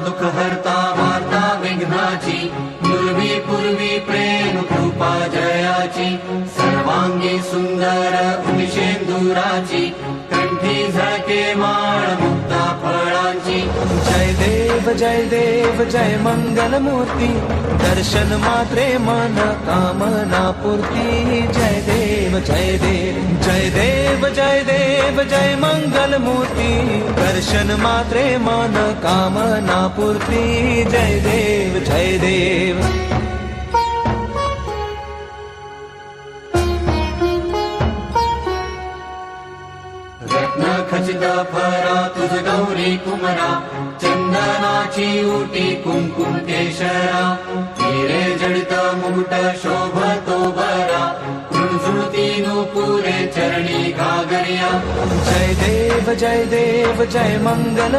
दुःख हरता वार्ता विघ्नाची, पूर्वी पूर्वी प्रेम कृपा जयाची, सर्वांगी सुंदर उनिशेंदुराची, कंठी झळके माळ मुक्ता फळांची. जय देव जय मंगल मूर्ती, दर्शन मात्रे मन कामना पूर्ती. जय देव जय देव जय मंगल मूर्ती, दर्शन मात्रे मन कामना पूर्ती. जय देव जय देव. रत्न खचित फरा तुझ गौरी कुमरा, चंदनाची उटी कुंकुम केशरा, हिरे जडित मुकुट शोभतो बरा, झुळझुळती नूपुरे चरणी घागरिया. जय देव जय मंगल